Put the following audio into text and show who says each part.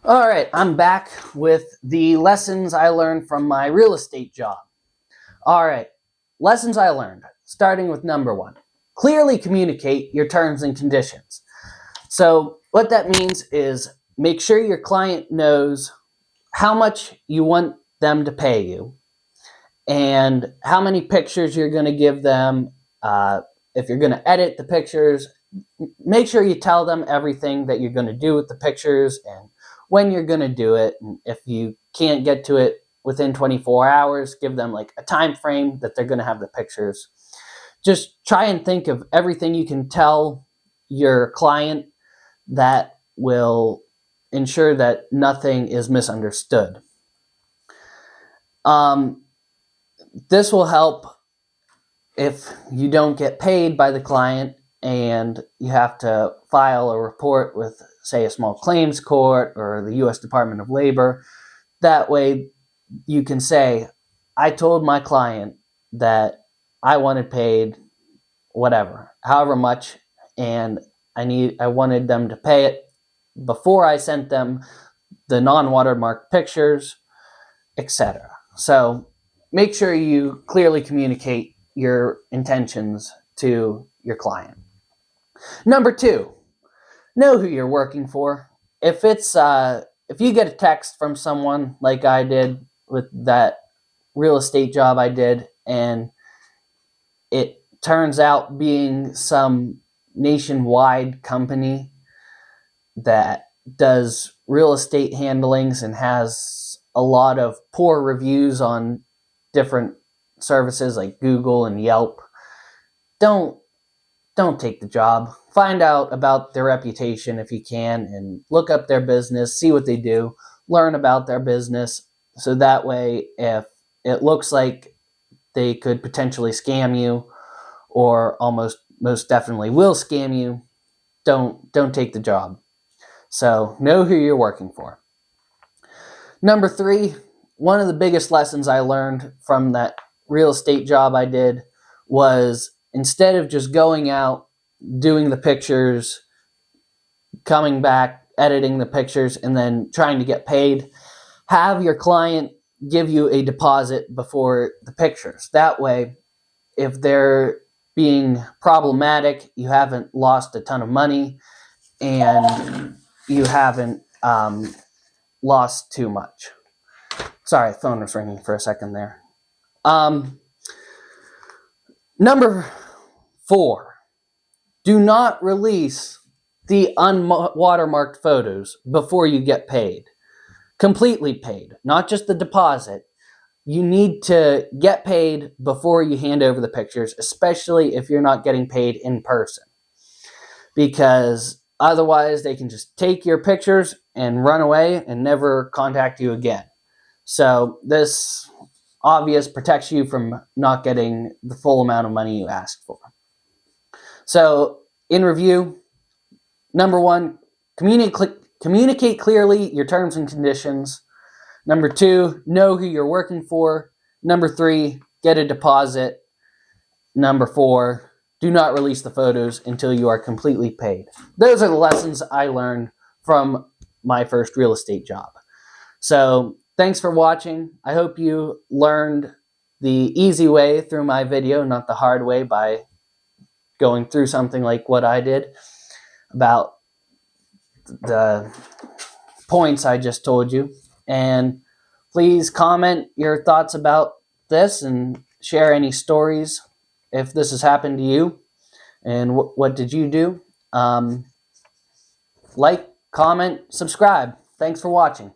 Speaker 1: All right, I'm back with the lessons I learned from my real estate job. All right, lessons I learned, starting with number one. Clearly communicate your terms and conditions. So what that means is make sure your client knows how much you want them to pay you and how many pictures you're going to give them. If you're going to edit the pictures, make sure you tell them everything that you're going to do with the pictures and when you're going to do it. And if you can't get to it within 24 hours, give them like a time frame that they're going to have the pictures. Just try and think of everything you can tell your client that will ensure that nothing is misunderstood. This will help if you don't get paid by the client and you have to file a report with, say, a small claims court or the U.S. Department of Labor. That way you can say, I told my client that I wanted paid whatever, however much, and I wanted them to pay it before I sent them the non-watermarked pictures, etc. So make sure you clearly communicate your intentions to your client. Number two, know who you're working for. If you get a text from someone like I did with that real estate job I did, and it turns out being some nationwide company that does real estate handlings and has a lot of poor reviews on different services like Google and Yelp, don't take the job. Find out about their reputation if you can and look up their business, see what they do, learn about their business, so that way if it looks like they could potentially scam you or most definitely will scam you, don't take the job. So know who you're working for. Number three, one of the biggest lessons I learned from that real estate job I did was instead of just going out, doing the pictures, coming back, editing the pictures, and then trying to get paid, have your client give you a deposit before the pictures. That way, if they're being problematic, you haven't lost a ton of money and you haven't lost too much. Sorry, the phone was ringing for a second there. Number four, do not release the unwatermarked photos before you get paid. Completely paid, not just the deposit. You need to get paid before you hand over the pictures, especially if you're not getting paid in person. Because otherwise they can just take your pictures and run away and never contact you again. So this obvious protects you from not getting the full amount of money you asked for. So in review, number one, communicate clearly your terms and conditions. Number two, know who you're working for. Number three, get a deposit. Number four, do not release the photos until you are completely paid. Those are the lessons I learned from my first real estate job. So thanks for watching. I hope you learned the easy way through my video, not the hard way by going through something like what I did about the points I just told you. And please comment your thoughts about this and share any stories if this has happened to you and what did you do. Like, comment, subscribe. Thanks for watching.